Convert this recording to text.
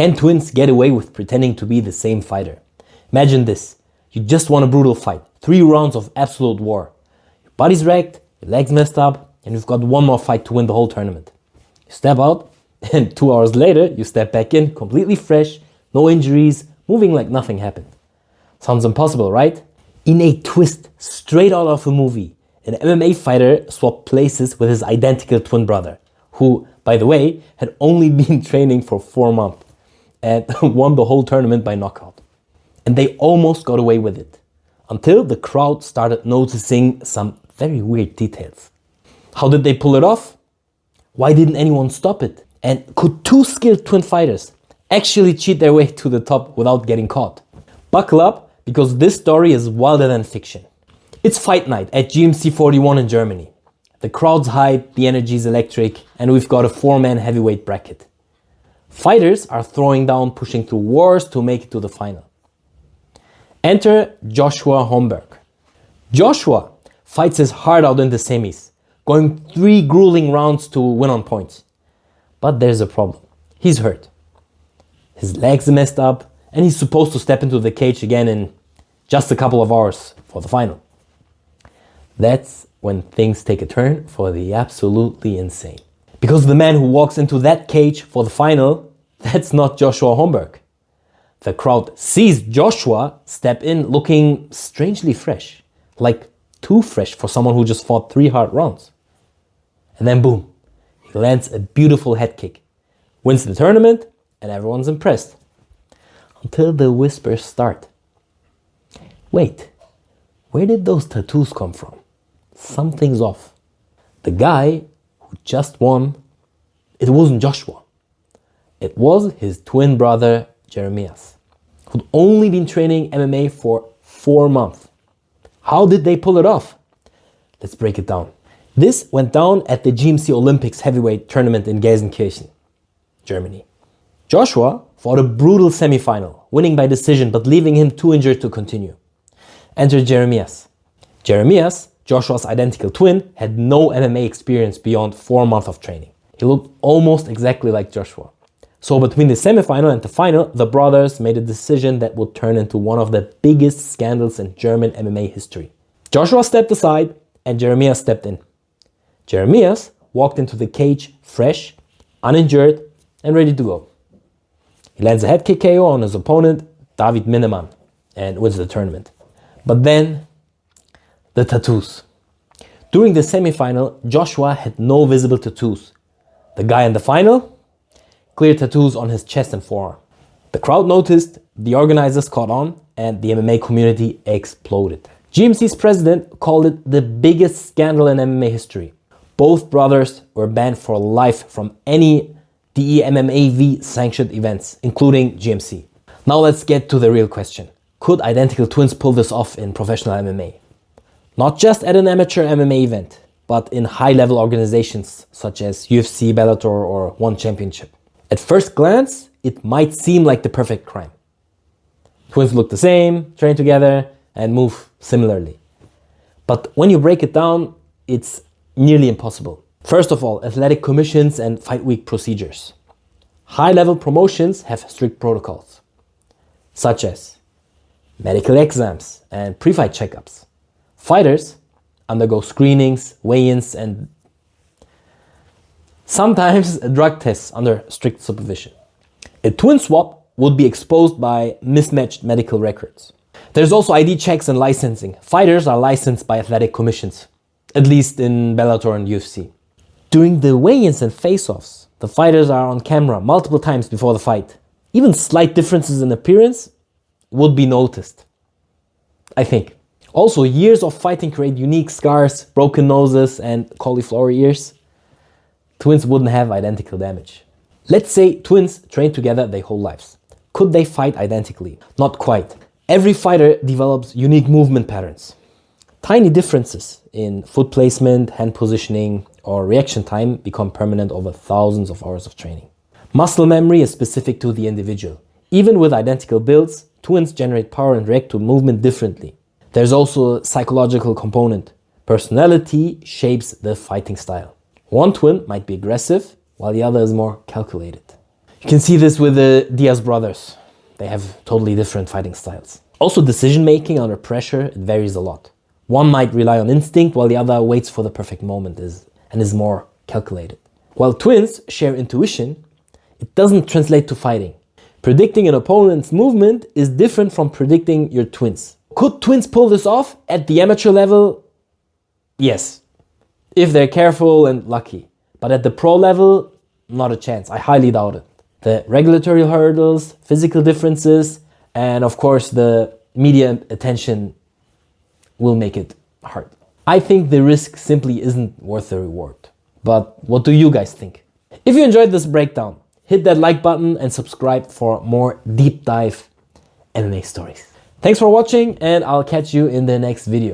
Can twins get away with pretending to be the same fighter? Imagine this. You just won a brutal fight. 3 rounds of absolute war. Your body's wrecked, your legs messed up, and you've got one more fight to win the whole tournament. You step out, and 2 hours later, you step back in, completely fresh, no injuries, moving like nothing happened. Sounds impossible, right? In a twist straight out of a movie, an MMA fighter swapped places with his identical twin brother, who, by the way, had only been training for 4 months and won the whole tournament by knockout. And they almost got away with it, until the crowd started noticing some very weird details. How did they pull it off? Why didn't anyone stop it? And could 2 skilled twin fighters actually cheat their way to the top without getting caught? Buckle up, because this story is wilder than fiction. It's fight night at GMC 41 in Germany. The crowd's hype, the energy's electric, and we've got a 4-man heavyweight bracket. Fighters are throwing down, pushing through wars to make it to the final. Enter Joshua Homberg. Joshua fights his heart out in the semis, going 3 grueling rounds to win on points. But there's a problem. He's hurt. His legs are messed up, and he's supposed to step into the cage again in just a couple of hours for the final. That's when things take a turn for the absolutely insane. Because the man who walks into that cage for the final, that's not Joshua Homberg. The crowd sees Joshua step in looking strangely fresh, like too fresh for someone who just fought 3 hard rounds. And then boom, he lands a beautiful head kick, wins the tournament, and everyone's impressed. Until the whispers start. Wait, where did those tattoos come from? Something's off. The guy who just won, it wasn't Joshua. It was his twin brother, Jeremias, who'd only been training MMA for 4 months. How did they pull it off? Let's break it down. This went down at the GMC Olympix heavyweight tournament in Gelsenkirchen, Germany. Joshua fought a brutal semi-final, winning by decision but leaving him too injured to continue. Enter Jeremias. Jeremias, Joshua's identical twin, had no MMA experience beyond 4 months of training. He looked almost exactly like Joshua. So between the semi-final and the final, the brothers made a decision that would turn into one of the biggest scandals in German MMA history. Joshua stepped aside and Jeremias stepped in. Jeremias walked into the cage fresh, uninjured, and ready to go. He lands a head kick KO on his opponent, David Minnemann, and wins the tournament. But then, the tattoos. During the semi-final, Joshua had no visible tattoos. The guy in the final, clear tattoos on his chest and forearm. The crowd noticed, the organizers caught on, and the MMA community exploded. GMC's president called it the biggest scandal in MMA history. Both brothers were banned for life from any DEMMAV sanctioned events, including GMC. Now let's get to the real question. Could identical twins pull this off in professional MMA? Not just at an amateur MMA event, but in high-level organizations such as UFC, Bellator, or One Championship. At first glance, it might seem like the perfect crime. Twins look the same, train together, and move similarly. But when you break it down, it's nearly impossible. First of all, athletic commissions and fight week procedures. High-level promotions have strict protocols, such as medical exams and pre-fight checkups. Fighters undergo screenings, weigh-ins, and sometimes drug tests under strict supervision. A twin swap would be exposed by mismatched medical records. There's also ID checks and licensing. Fighters are licensed by athletic commissions, at least in Bellator and UFC. During the weigh-ins and face-offs, the fighters are on camera multiple times before the fight. Even slight differences in appearance would be noticed, I think. Also, years of fighting create unique scars, broken noses, and cauliflower ears. Twins wouldn't have identical damage. Let's say twins train together their whole lives. Could they fight identically? Not quite. Every fighter develops unique movement patterns. Tiny differences in foot placement, hand positioning, or reaction time become permanent over thousands of hours of training. Muscle memory is specific to the individual. Even with identical builds, twins generate power and react to movement differently. There's also a psychological component. Personality shapes the fighting style. One twin might be aggressive, while the other is more calculated. You can see this with the Diaz brothers. They have totally different fighting styles. Also, decision making under pressure, it varies a lot. One might rely on instinct while the other waits for the perfect moment and is more calculated. While twins share intuition, it doesn't translate to fighting. Predicting an opponent's movement is different from predicting your twins. Could twins pull this off at the amateur level? Yes, if they're careful and lucky. But at the pro level, not a chance. I highly doubt it. The regulatory hurdles, physical differences, and of course the media attention will make it hard. I think the risk simply isn't worth the reward. But what do you guys think? If you enjoyed this breakdown, hit that like button and subscribe for more deep dive MMA stories. Thanks for watching, and I'll catch you in the next video.